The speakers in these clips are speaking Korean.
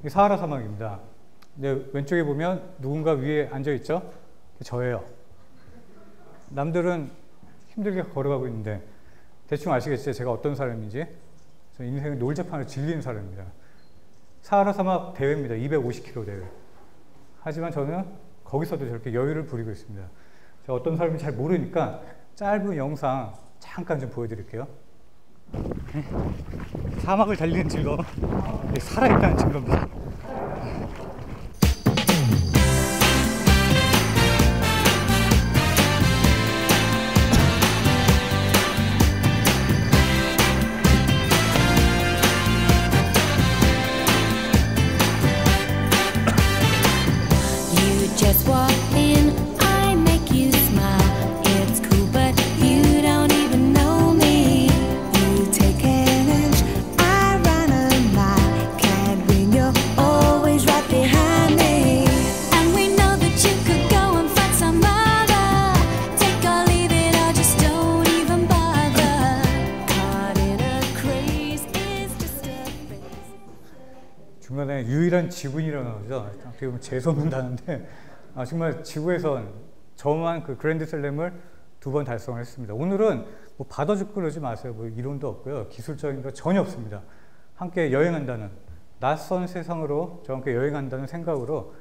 이게 사하라 사막입니다. 근데 왼쪽에 보면 누군가 위에 앉아 있죠? 저예요. 남들은 힘들게 걸어가고 있는데 대충 아시겠죠? 제가 어떤 사람인지. 저 인생의 놀자판을 즐기는 사람입니다. 사하라 사막 대회입니다. 250km 대회. 하지만 저는 거기서도 저렇게 여유를 부리고 있습니다. 제가 어떤 사람인지 잘 모르니까 짧은 영상 잠깐 좀 보여드릴게요. 사막을 달리는 즐거움, 살아있다는 증거입니다. Just walk in, I make you smile. It's cool, but you don't even know me. You take an inch, I run a mile. Can't win, you're always right behind me. And we know that you could go and find some other. Take or leave it, or just don't even bother. Caught in a craze is just a phase. 중간에 유일한 지구인이라고 나오죠. 어떻게 보면 재수없는 단어인데 정말 지구에선 저만 그 그랜드슬램을 2번 달성을 했습니다. 오늘은 뭐 받아줄 그러지 마세요. 뭐 이론도 없고요. 기술적인 거 전혀 없습니다. 함께 여행한다는, 낯선 세상으로 저와 함께 여행한다는 생각으로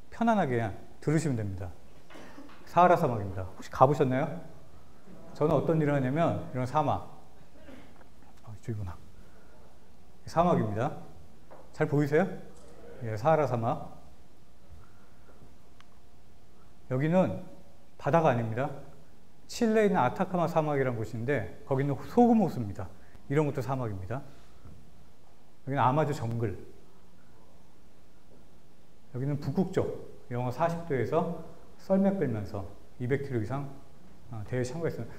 편안하게 그냥 들으시면 됩니다. 사하라 사막입니다. 혹시 가보셨나요? 저는 어떤 일을 하냐면 이런 사막, 이쪽이구나. 사막입니다. 잘 보이세요? 예, 사하라 사막. 여기는 바다가 아닙니다. 칠레에 있는 아타카마 사막이라는 곳인데 거기는 소금 호수입니다. 이런 것도 사막입니다. 여기는 아마존 정글. 여기는 북극쪽, 영하 40도에서 썰매 끌면서 200km 이상 대회에 참가했습니다.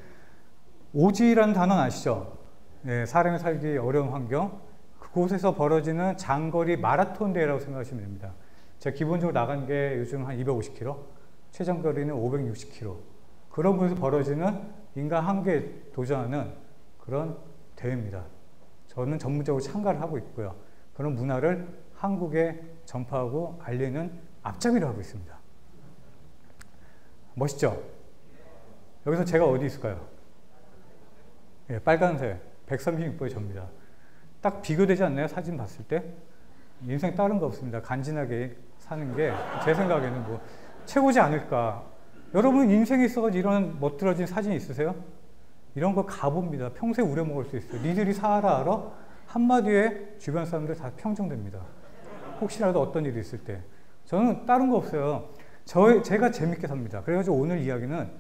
오지라는 단어는 아시죠? 네, 사람이 살기 어려운 환경, 그곳에서 벌어지는 장거리 마라톤 대회라고 생각하시면 됩니다. 제가 기본적으로 나간 게 요즘 한 250km, 최장거리는 560km. 그런 곳에서 벌어지는 인간 한계에 도전하는 그런 대회입니다. 저는 전문적으로 참가를 하고 있고요. 그런 문화를 한국에 전파하고 알리는 앞잡이를 하고 있습니다. 멋있죠? 여기서 제가 어디 있을까요? 예, 빨간색 136번의 접니다. 딱 비교되지 않나요? 사진 봤을 때? 인생 다른 거 없습니다. 간지나게 사는 게 제 생각에는 뭐 최고지 않을까. 여러분 인생에 있어가지고 이런 멋들어진 사진 있으세요? 이런 거 가봅니다. 평생 우려먹을 수 있어요. 니들이 사하라 알아? 한마디에 주변 사람들 다 평정됩니다. 혹시라도 어떤 일이 있을 때. 저는 다른 거 없어요. 제가 재밌게 삽니다. 그래가지고 오늘 이야기는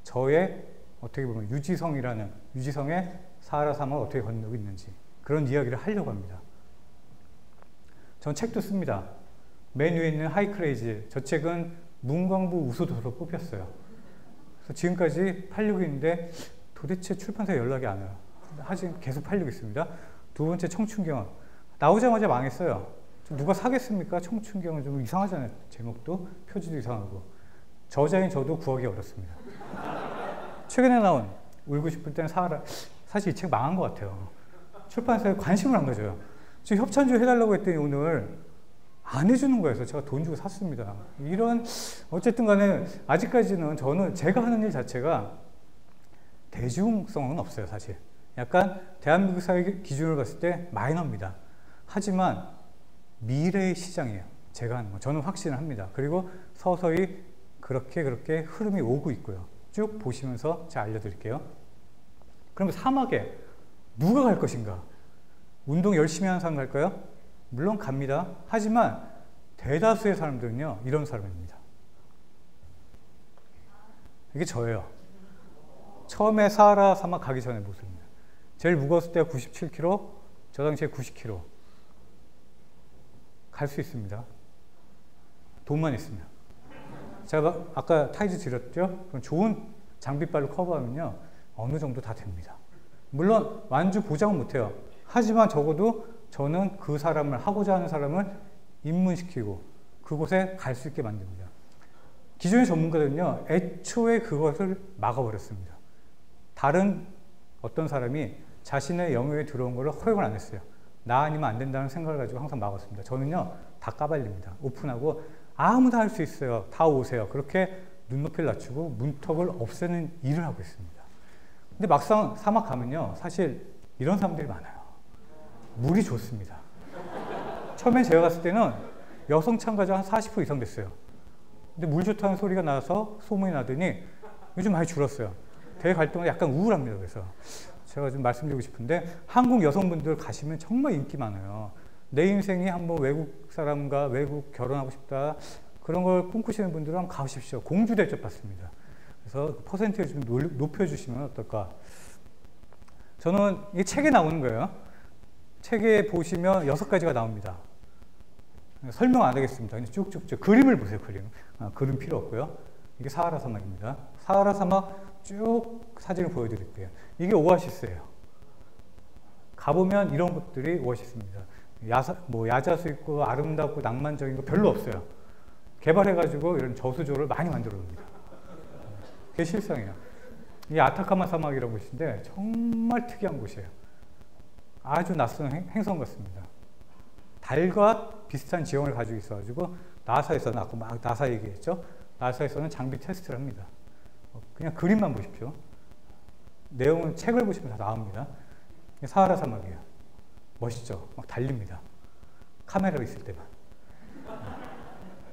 저의 어떻게 보면 유지성의 사하라 사막을 어떻게 건너고 있는지 그런 이야기를 하려고 합니다. 전 책도 씁니다. 맨 위에 있는 하이크레이지, 저 책은 문광부 우수도서로 뽑혔어요. 그래서 지금까지 팔리고 있는데 도대체 출판사에 연락이 안 와요. 하지만 계속 팔리고 있습니다. 두 번째 청춘경험. 나오자마자 망했어요. 누가 사겠습니까? 청춘경험 좀 이상하잖아요. 제목도 표지도 이상하고. 저자인 저도 구하기 어렵습니다. 최근에 나온 울고 싶을 땐 사하라. 사실 이 책 망한 것 같아요. 출판사에 관심을 안 가져요. 저 협찬 좀 해달라고 했더니 오늘 안 해주는 거여서 제가 돈 주고 샀습니다. 이런 어쨌든 간에 아직까지는 저는 제가 하는 일 자체가 대중성은 없어요. 사실 약간 대한민국 사회 기준으로 봤을 때 마이너입니다. 하지만 미래의 시장이에요. 제가 하는 거 저는 확신을 합니다. 그리고 서서히 그렇게 흐름이 오고 있고요. 쭉 보시면서 제가 알려드릴게요. 그럼 사막에 누가 갈 것인가? 운동 열심히 하는 사람 갈까요? 물론 갑니다. 하지만 대다수의 사람들은요, 이런 사람입니다. 이게 저예요. 처음에 사하라 사막 가기 전의 모습입니다. 제일 무거웠을 때가 97kg, 저 당시에 90kg. 갈 수 있습니다. 돈만 있으면. 제가 아까 타이즈 드렸죠? 그럼 좋은 장비빨로 커버하면요, 어느 정도 다 됩니다. 물론 완주 보장은 못해요. 하지만 적어도 저는 그 사람을, 하고자 하는 사람을 입문시키고 그곳에 갈 수 있게 만듭니다. 기존의 전문가들은요, 애초에 그것을 막아버렸습니다. 다른 어떤 사람이 자신의 영역에 들어온 것을 허용을 안 했어요. 나 아니면 안 된다는 생각을 가지고 항상 막았습니다. 저는요, 다 까발립니다. 오픈하고 아무나 할 수 있어요. 다 오세요. 그렇게 눈높이를 낮추고 문턱을 없애는 일을 하고 있습니다. 근데 막상 사막 가면요, 사실 이런 사람들이 많아요. 물이 좋습니다. 처음에 제가 갔을 때는 여성 참가자 한 40% 이상 됐어요. 근데 물 좋다는 소리가 나서 소문이 나더니 요즘 많이 줄었어요. 대회 갈 때마다 약간 우울합니다. 그래서 제가 좀 말씀드리고 싶은데, 한국 여성분들 가시면 정말 인기 많아요. 내 인생이 한번 외국 사람과 외국 결혼하고 싶다, 그런 걸 꿈꾸시는 분들은 한번 가보십시오. 공주 대접 받습니다. 그래서 퍼센트를 좀 높여주시면 어떨까. 저는 이 책에 나오는 거예요. 책에 보시면 6가지가 나옵니다. 설명 안 하겠습니다. 그냥 쭉쭉쭉 그림을 보세요. 그림 필요 없고요. 이게 사하라 사막입니다. 사하라 사막 쭉 사진을 보여드릴게요. 이게 오아시스예요. 가보면 이런 것들이 오아시스입니다. 야자수 있고 아름답고 낭만적인 거 별로 없어요. 개발해가지고 이런 저수조를 많이 만들어 옵니다. 그게 실상이에요. 이 아타카마 사막이라는 곳인데 정말 특이한 곳이에요. 아주 낯선 행성 같습니다. 달과 비슷한 지형을 가지고 있어가지고 나사에서는, 아까 막 나사 얘기했죠? 나사에서는 장비 테스트를 합니다. 그냥 그림만 보십시오. 내용은 책을 보시면 다 나옵니다. 사하라 사막이에요. 멋있죠? 막 달립니다. 카메라가 있을 때만.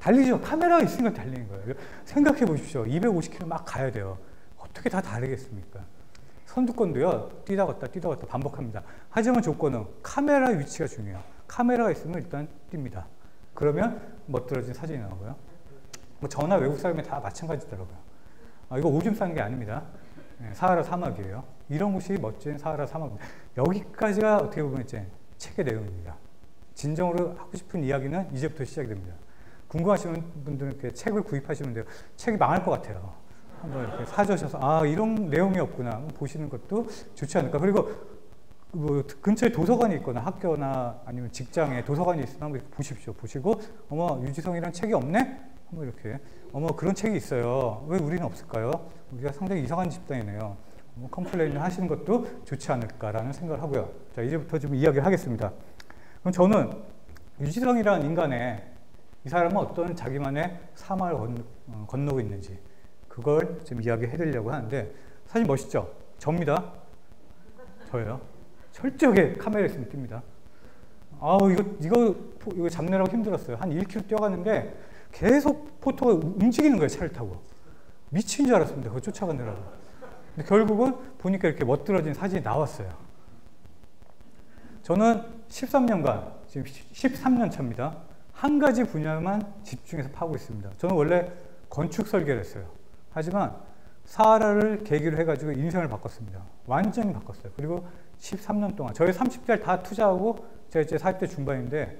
달리죠. 카메라가 있으니까 달리는 거예요. 생각해 보십시오. 250km 막 가야 돼요. 어떻게 다 다르겠습니까? 선두권도요, 뛰다 갔다 반복합니다. 하지만 조건은 카메라 위치가 중요해요. 카메라가 있으면 일단 뜁니다. 그러면 멋들어진 사진이 나오고요. 뭐 저나 외국 사람이 다 마찬가지더라고요. 이거 오줌 싸는 게 아닙니다. 사하라 사막이에요. 이런 곳이 멋진 사하라 사막입니다. 여기까지가 어떻게 보면 이제 책의 내용입니다. 진정으로 하고 싶은 이야기는 이제부터 시작이 됩니다. 궁금하시는 분들은 이렇게 책을 구입하시면 돼요. 책이 망할 것 같아요. 한번 이렇게 사주셔서 이런 내용이 없구나 보시는 것도 좋지 않을까. 그리고 뭐 근처에 도서관이 있거나 학교나 아니면 직장에 도서관이 있으면 한번 보십시오. 보시고 어머 유지성이란 책이 없네? 한번 이렇게 어머 그런 책이 있어요. 왜 우리는 없을까요? 우리가 상당히 이상한 집단이네요. 컴플레인을 하시는 것도 좋지 않을까라는 생각을 하고요. 자, 이제부터 좀 이야기를 하겠습니다. 그럼 저는 유지성이라는 인간의, 이 사람은 어떤 자기만의 사막을 건너고 있는지 그걸 좀 이야기해 드리려고 하는데, 사진 멋있죠? 접니다. 저예요. 철저하게 카메라 있으면 뜁니다. 이거 잡느라고 힘들었어요. 한 1km 뛰어갔는데 계속 포토가 움직이는 거예요. 차를 타고. 미친 줄 알았습니다. 그거 쫓아가느라고. 근데 결국은 보니까 이렇게 멋들어진 사진이 나왔어요. 저는 13년간, 지금 13년 차입니다. 한 가지 분야만 집중해서 파고 있습니다. 저는 원래 건축 설계를 했어요. 하지만 사하라를 계기로 해가지고 인생을 바꿨습니다. 완전히 바꿨어요. 그리고 13년 동안 저희 30대를 다 투자하고 제가 이제 40대 중반인데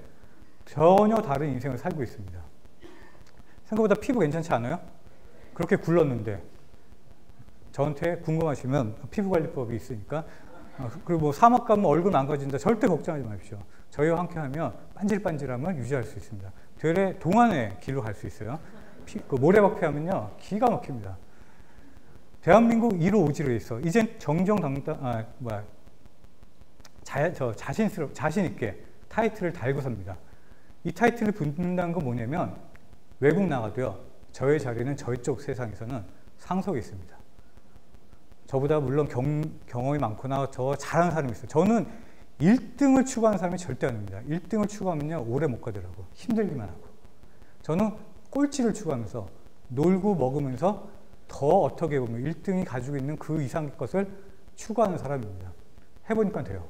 전혀 다른 인생을 살고 있습니다. 생각보다 피부 괜찮지 않아요? 그렇게 굴렀는데 저한테 궁금하시면 피부관리법이 있으니까, 그리고 뭐 사막 가면 얼굴 망가진다 절대 걱정하지 마십시오. 저희와 함께하면 반질반질함을 유지할 수 있습니다. 되레 동안의 길로 갈 수 있어요. 모래박피 하면요 기가 막힙니다. 대한민국 1호 오지로에 있어. 이젠 정정당당 자신 있게 타이틀을 달고 삽니다. 이 타이틀을 붙는다는 건 뭐냐면 외국 나가도요 저의 자리는 저쪽 세상에서는 상속이 있습니다. 저보다 물론 경험이 많거나 저 잘하는 사람이 있어요. 저는 1등을 추구하는 사람이 절대 아닙니다. 1등을 추구하면요 오래 못 가더라고. 힘들기만 하고. 저는 꼴찌를 추구하면서 놀고 먹으면서 더 어떻게 보면 1등이 가지고 있는 그 이상의 것을 추구하는 사람입니다. 해보니까 돼요.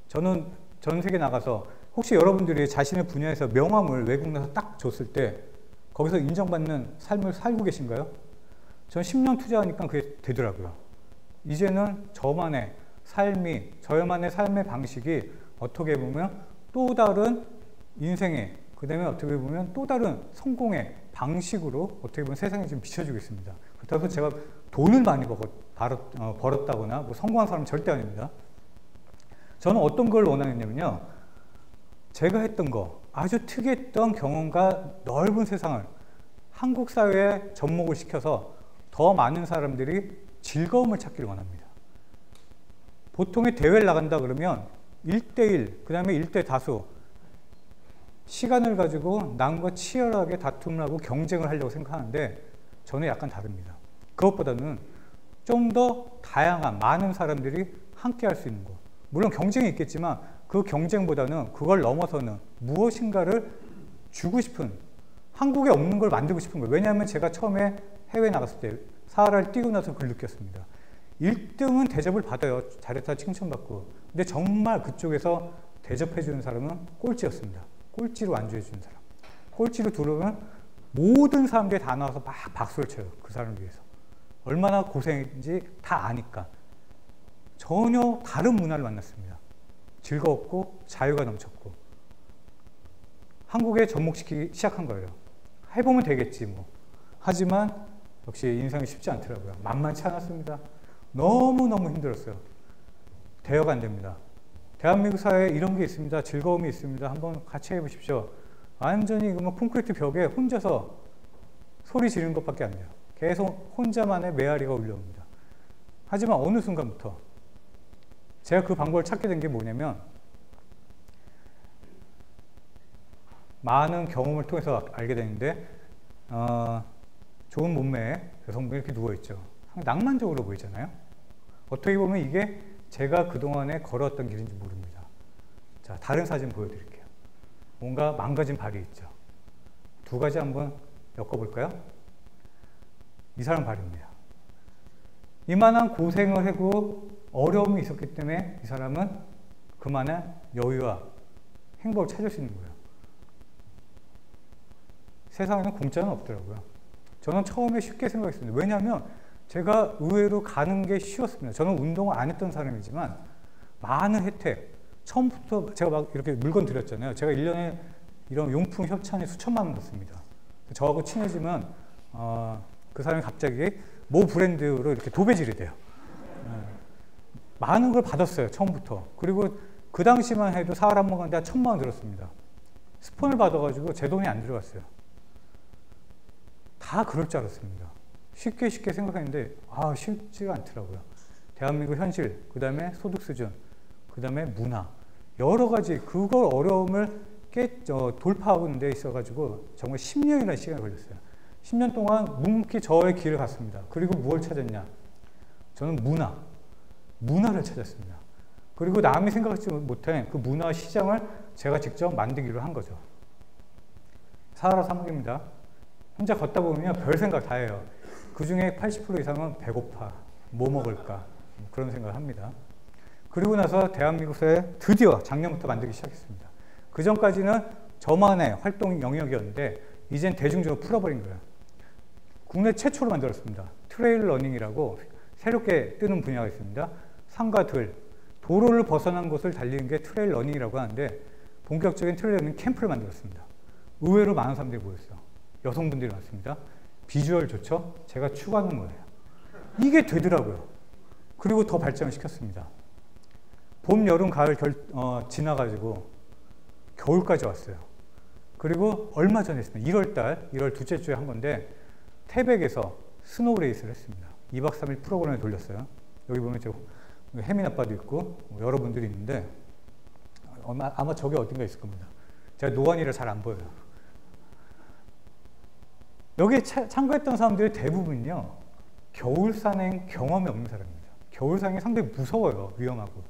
저는 전 세계 나가서 혹시 여러분들이 자신의 분야에서 명함을 외국 나서 딱 줬을 때 거기서 인정받는 삶을 살고 계신가요? 전 10년 투자하니까 그게 되더라고요. 이제는 저만의 삶이, 저만의 삶의 방식이 어떻게 보면 또 다른 인생의, 그 다음에 어떻게 보면 또 다른 성공의 방식으로 어떻게 보면 세상에 좀 비춰주고 있습니다. 그렇다고 해서 제가 돈을 많이 벌었다거나 뭐 성공한 사람은 절대 아닙니다. 저는 어떤 걸 원하느냐면요, 제가 했던 거, 아주 특이했던 경험과 넓은 세상을 한국 사회에 접목을 시켜서 더 많은 사람들이 즐거움을 찾기를 원합니다. 보통의 대회를 나간다 그러면 1대1, 그 다음에 1대 다수, 시간을 가지고 남과 치열하게 다툼을 하고 경쟁을 하려고 생각하는데 저는 약간 다릅니다. 그것보다는 좀 더 다양한 많은 사람들이 함께 할 수 있는 것. 물론 경쟁이 있겠지만 그 경쟁보다는 그걸 넘어서는 무엇인가를 주고 싶은, 한국에 없는 걸 만들고 싶은 거예요. 왜냐하면 제가 처음에 해외에 나갔을 때 사하라를 뛰고 나서 그걸 느꼈습니다. 1등은 대접을 받아요. 잘했다 칭찬받고. 근데 정말 그쪽에서 대접해 주는 사람은 꼴찌였습니다. 꼴찌로 안주해 주는 사람. 꼴찌로 들어오면 모든 사람들이 다 나와서 막 박수를 쳐요. 그 사람을 위해서. 얼마나 고생인지 다 아니까. 전혀 다른 문화를 만났습니다. 즐거웠고 자유가 넘쳤고. 한국에 접목시키기 시작한 거예요. 해보면 되겠지 뭐. 하지만 역시 인생이 쉽지 않더라고요. 만만치 않았습니다. 너무너무 힘들었어요. 대화가 안 됩니다. 대한민국 사회에 이런 게 있습니다. 즐거움이 있습니다. 한번 같이 해보십시오. 완전히 뭐 콘크리트 벽에 혼자서 소리 지르는 것밖에 안 돼요. 계속 혼자만의 메아리가 울려옵니다. 하지만 어느 순간부터 제가 그 방법을 찾게 된 게 뭐냐면, 많은 경험을 통해서 알게 되는데, 좋은 몸매에 여성분이 이렇게 누워있죠. 낭만적으로 보이잖아요. 어떻게 보면 이게 제가 그동안에 걸어왔던 길인지 모릅니다. 자, 다른 사진 보여드릴게요. 뭔가 망가진 발이 있죠. 두 가지 한번 엮어볼까요? 이 사람 발입니다. 이만한 고생을 하고 어려움이 있었기 때문에 이 사람은 그만한 여유와 행복을 찾을 수 있는 거예요. 세상에는 공짜는 없더라고요. 저는 처음에 쉽게 생각했습니다. 왜냐하면 제가 의외로 가는 게 쉬웠습니다. 저는 운동을 안 했던 사람이지만 많은 혜택, 처음부터 제가 막 이렇게 물건 드렸잖아요. 제가 1년에 이런 용품 협찬에 수천만 원 넣습니다. 저하고 친해지면 그 사람이 갑자기 모 브랜드로 이렇게 도배질이 돼요. 많은 걸 받았어요. 처음부터. 그리고 그 당시만 해도 사흘 한 번 갔는데 한 1,000만 원 들었습니다. 스폰을 받아가지고 제 돈이 안 들어갔어요. 다 그럴 줄 알았습니다. 쉽게 생각했는데 쉽지가 않더라고요. 대한민국 현실, 그 다음에 소득 수준, 그 다음에 문화, 여러 가지 그걸 어려움을 돌파하는 데 있어가지고 정말 10년이라는 시간이 걸렸어요. 10년 동안 묵묵히 저의 길을 갔습니다. 그리고 무엇을 찾았냐? 저는 문화를 찾았습니다. 그리고 남이 생각하지 못한 그 문화 시장을 제가 직접 만들기로 한 거죠. 사하라 사막입니다. 혼자 걷다 보면 별 생각 다 해요. 그 중에 80% 이상은 배고파, 뭐 먹을까, 그런 생각을 합니다. 그리고 나서 대한민국에 드디어 작년부터 만들기 시작했습니다. 그 전까지는 저만의 활동 영역이었는데 이젠 대중적으로 풀어버린 거예요. 국내 최초로 만들었습니다. 트레일 러닝이라고 새롭게 뜨는 분야가 있습니다. 산과 들, 도로를 벗어난 곳을 달리는 게 트레일 러닝이라고 하는데 본격적인 트레일 러닝 캠프를 만들었습니다. 의외로 많은 사람들이 모였어요. 여성분들이 많습니다. 비주얼 좋죠? 제가 추구하는 거예요. 이게 되더라고요. 그리고 더 발전을 시켰습니다. 봄, 여름, 가을 지나가지고 겨울까지 왔어요. 그리고 얼마 전에 했습니다. 1월 둘째 주에 한 건데 태백에서 스노우 레이스를 했습니다. 2박 3일 프로그램을 돌렸어요. 여기 보면 혜민 아빠도 있고 여러분들이 있는데 아마 저기 어딘가 있을 겁니다. 제가 노안이라 잘 안 보여요. 여기에 참가했던 사람들의 대부분은요, 겨울산행 경험이 없는 사람입니다. 겨울산행이 상당히 무서워요. 위험하고.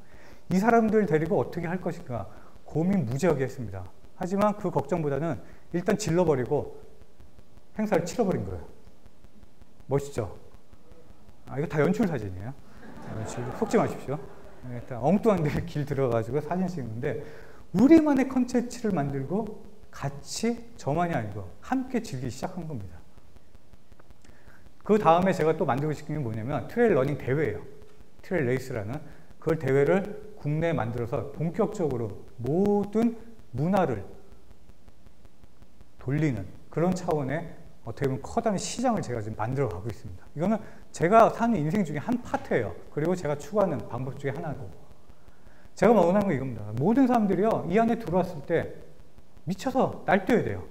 이 사람들 데리고 어떻게 할 것인가 고민 무지하게 했습니다. 하지만 그 걱정보다는 일단 질러버리고 행사를 치러버린 거예요. 멋있죠? 이거 다 연출 사진이에요. 속지 마십시오. 일단 엉뚱한 데 길 들어가지고 사진 찍는데 우리만의 컨텐츠를 만들고 같이 저만이 아니고 함께 즐기기 시작한 겁니다. 그 다음에 제가 또 만들고 싶은 게 뭐냐면 트레일 러닝 대회예요. 트레일 레이스라는 그걸 대회를 국내에 만들어서 본격적으로 모든 문화를 돌리는 그런 차원의 어떻게 보면 커다란 시장을 제가 지금 만들어 가고 있습니다. 이거는 제가 사는 인생 중에 한 파트예요. 그리고 제가 추구하는 방법 중에 하나고, 제가 원하는 건 이겁니다. 모든 사람들이요, 이 안에 들어왔을 때 미쳐서 날뛰어야 돼요.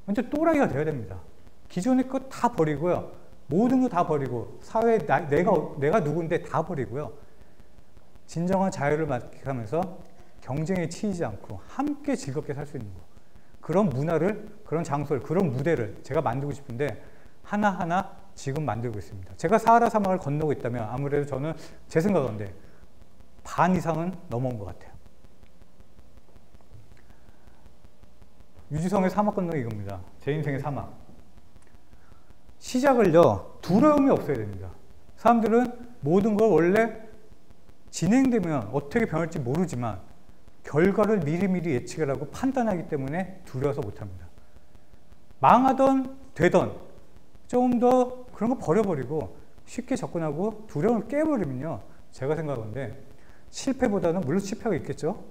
완전 또라이가 돼야 됩니다. 기존의 것 다 버리고요, 모든 거 다 버리고 사회에 내가 누군데 다 버리고요, 진정한 자유를 만끽하면서 경쟁에 치이지 않고 함께 즐겁게 살 수 있는 거. 그런 문화를, 그런 장소를, 그런 무대를 제가 만들고 싶은데 하나하나 지금 만들고 있습니다. 제가 사하라 사막을 건너고 있다면 아무래도 저는 제 생각인데 반 이상은 넘어온 것 같아요. 유지성의 사막 건너기 이겁니다. 제 인생의 사막. 시작을요, 두려움이 없어야 됩니다. 사람들은 모든 걸 원래 진행되면 어떻게 변할지 모르지만 결과를 미리미리 예측을 하고 판단하기 때문에 두려워서 못합니다. 망하던 되던 조금 더 그런 거 버려버리고 쉽게 접근하고 두려움을 깨버리면요, 제가 생각하는데 실패보다는 물론 실패가 있겠죠.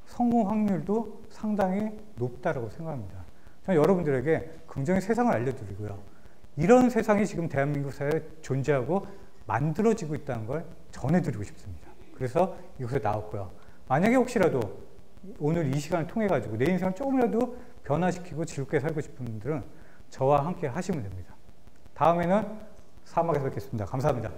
성공 확률도 상당히 높다라고 생각합니다. 저는 여러분들에게 긍정의 세상을 알려드리고요. 이런 세상이 지금 대한민국 사회에 존재하고 만들어지고 있다는 걸 전해드리고 싶습니다. 그래서 이곳에 나왔고요. 만약에 혹시라도 오늘 이 시간을 통해 가지고 내 인생을 조금이라도 변화시키고 즐겁게 살고 싶은 분들은 저와 함께 하시면 됩니다. 다음에는 사막에서 뵙겠습니다. 감사합니다.